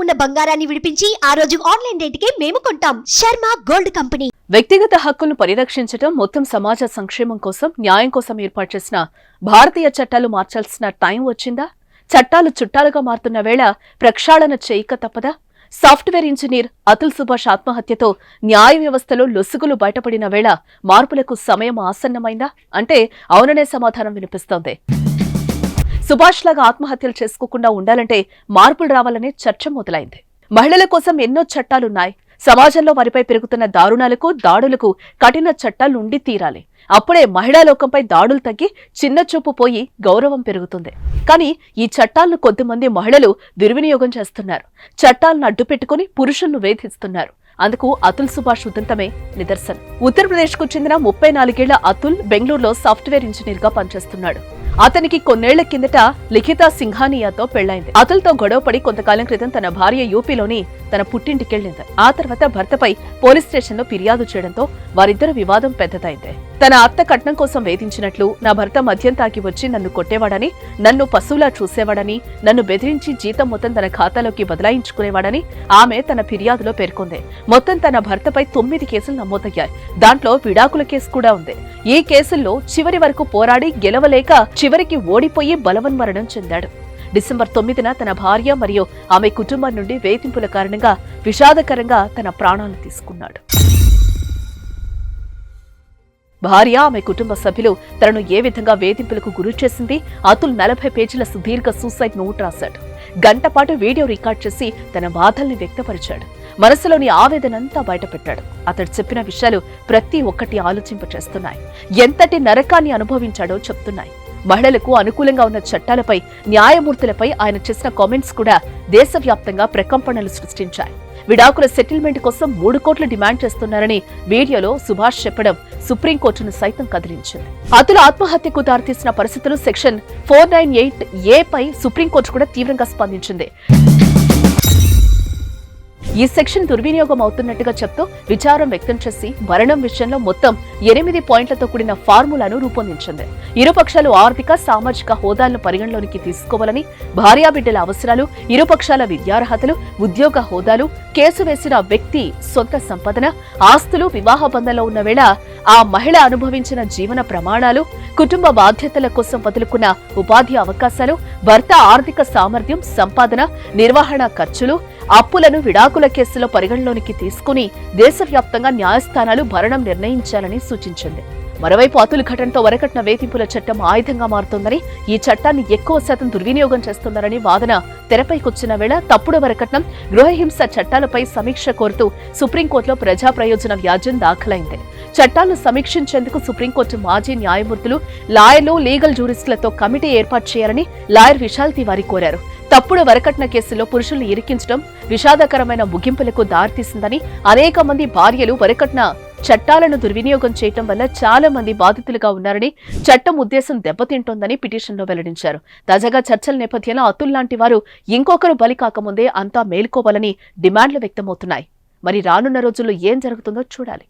ఉన్న బంగారాన్ని విడిపించి ఆ రోజు ఆన్లైన్ రేటుకే మేము కొంటాం. Sharma gold company. వ్యక్తిగత హక్కులను పరిరక్షించడం, మొత్తం సమాజ సంక్షేమం కోసం, న్యాయం కోసం ఏర్పాటు చేసిన భారతీయ చట్టాలు మార్చాల్సిన టైం వచ్చిందా? చట్టాలు చుట్టాలుగా మారుతున్న వేళ ప్రక్షాళన చేయక తప్పదా? సాఫ్ట్వేర్ ఇంజనీర్ అతుల్ సుభాష్ ఆత్మహత్యతో న్యాయ వ్యవస్థలో లొసుగులు బయటపడిన వేళ మార్పులకు సమయం ఆసన్నమైందా అంటే అవుననే సమాధానం వినిపిస్తోంది. సుభాష్ లాగా ఆత్మహత్యలు చేసుకోకుండా ఉండాలంటే మార్పులు రావాలనే చర్చ మొదలైంది. మహిళల కోసం ఎన్నో చట్టాలున్నాయి. సమాజంలో వారిపై పెరుగుతున్న దారుణాలకు, దాడులకు కఠిన చట్టాలు ఉండి తీరాలి. అప్పుడే మహిళా లోకంపై దాడులు తగ్గి చిన్న చూపు పోయి గౌరవం పెరుగుతుంది. కానీ ఈ చట్టాలను కొద్దిమంది మహిళలు దుర్వినియోగం చేస్తున్నారు. చట్టాలను అడ్డుపెట్టుకుని పురుషులను వేధిస్తున్నారు. అందుకు అతుల్ సుభాష్ ఉదంతమే నిదర్శనం. ఉత్తరప్రదేశ్ కు చెందిన 34 ఏళ్ల అతుల్ బెంగళూరులో సాఫ్ట్వేర్ ఇంజనీర్ గా పనిచేస్తున్నాడు. అతనికి కొన్నేళ్ల కిందట లిఖితా సింఘానియాతో పెళ్లైంది. అతుల్తో గొడవపడి కొంతకాలం క్రితం తన భార్య యూపీలోని తన పుట్టింటికెళ్లింది. ఆ తర్వాత భర్తపై పోలీస్ స్టేషన్లో ఫిర్యాదు చేయడంతో వారిద్దరు వివాదం పెద్దదైంది. తన అత్త కట్నం కోసం వేధించినట్లు, నా భర్త మద్యం తాగి వచ్చి నన్ను కొట్టేవాడని, నన్ను పశువులా చూసేవాడని, నన్ను బెదిరించి జీతం మొత్తం తన ఖాతాలోకి బదలాయించుకునేవాడని ఆమె తన ఫిర్యాదులో పేర్కొంది. మొత్తం తన భర్తపై 9 కేసులు నమోదయ్యాయి. దాంట్లో విడాకుల కేసు కూడా ఉంది. ఈ కేసుల్లో చివరి వరకు పోరాడి గెలవలేక చివరికి ఓడిపోయి బలవన్మరణం చెందాడు. డిసెంబర్ 9న తన భార్య మరియు ఆమె కుటుంబం నుండి వేధింపుల కారణంగా విషాదకరంగా తన ప్రాణాలు తీసుకున్నాడు. భార్య, ఆమె కుటుంబ సభ్యులు తనను ఏ విధంగా వేధింపులకు గురి చేసింది? అతుల్ 40 పేజీల సుదీర్ఘ సూసైడ్ నోట్ రాశాడు. గంటపాటు వీడియో రికార్డ్ చేసి తన బాధల్ని వ్యక్తపరిచాడు. మనసులోని ఆవేదనంతా బయటపెట్టాడు. అతడు చెప్పిన విషయాలు ప్రతి ఒక్కటి ఆలోచింపచేస్తున్నాయి. ఎంతటి నరకాన్ని అనుభవించాడో చెప్తున్నాయి. మహిళలకు అనుకూలంగా ఉన్న చట్టాలపై, న్యాయమూర్తులపై ఆయన చేసిన కామెంట్స్ కూడా దేశవ్యాప్తంగా ప్రకంపనలు సృష్టించాయి. విడాకుల సెటిల్మెంట్ కోసం 3 కోట్లు డిమాండ్ చేస్తున్నారని వీడియోలో సుభాష్ చెప్పడం సుప్రీంకోర్టును సైతం కదిలించింది. అతుల ఆత్మహత్యకు దారితీసిన పరిస్థితులు సెక్షన్ 498A పై సుప్రీంకోర్టు కూడా తీవ్రంగా స్పందించింది. ఈ సెక్షన్ దుర్వినియోగం అవుతున్నట్టుగా చెప్తూ విచారం వ్యక్తం చేసి మరణం విషయంలో మొత్తం 8 పాయింట్లతో కూడిన ఫార్ములాను రూపొందించింది. ఇరుపక్షాలు ఆర్థిక, సామాజిక హోదాలను పరిగణలోనికి తీసుకోవాలని, భార్యాబిడ్డల అవసరాలు, ఇరుపక్షాల విద్యార్హతలు, ఉద్యోగ హోదాలు, కేసు వేసిన వ్యక్తి సొంత సంపదన, ఆస్తులు, వివాహ బంధంలో ఉన్న వేళ ఆ మహిళ అనుభవించిన జీవన ప్రమాణాలు, కుటుంబ బాధ్యతల కోసం వదులుకున్న ఉపాధి అవకాశాలు, భర్త ఆర్థిక సామర్థ్యం, సంపాదన, నిర్వహణ ఖర్చులు, అప్పులను విడాకుల కేసులో పరిగణలోనికి తీసుకుని దేశవ్యాప్తంగా న్యాయస్థానాలు భరణం నిర్ణయించాలని సూచించింది. మరోవైపు అతుల్ ఘటనతో వరకట్న వేధింపుల చట్టం ఆయుధంగా మారుతోందని, ఈ చట్టాన్ని ఎక్కువ శాతం దుర్వినియోగం చేస్తున్నారని వాదన తెరపైకొచ్చిన వేళ తప్పుడు వరకట్నం, గృహహింస చట్టాలపై సమీక్ష కోరుతూ సుప్రీంకోర్టులో ప్రజా ప్రయోజన వ్యాజ్యం దాఖలైంది. చట్టాలను సమీక్షించేందుకు సుప్రీంకోర్టు మాజీ న్యాయమూర్తులు, లాయర్లు, లీగల్ జూరిస్టులతో కమిటీ ఏర్పాటు చేయాలని లాయర్ విశాల్ తివారీ కోరారు. తప్పుడు వరకట్న కేసులో పురుషుల్ని ఇరికించడం విషాదకరమైన ముగింపులకు దారితీసిందని, అనేక మంది భార్యలు వరకట్న చట్టాలను దుర్వినియోగం చేయటం వల్ల చాలా మంది బాధితులుగా ఉన్నారని, చట్టం ఉద్దేశం దెబ్బతింటోందని పిటిషన్లో వెల్లడించారు. తాజాగా చర్చల నేపథ్యంలో అతుల్ లాంటి వారు ఇంకొకరు బలి కాకముందే అంతా మేల్కోవాలని డిమాండ్లు వ్యక్తమవుతున్నాయి. మరి రానున్న రోజుల్లో ఏం జరుగుతుందో చూడాలి.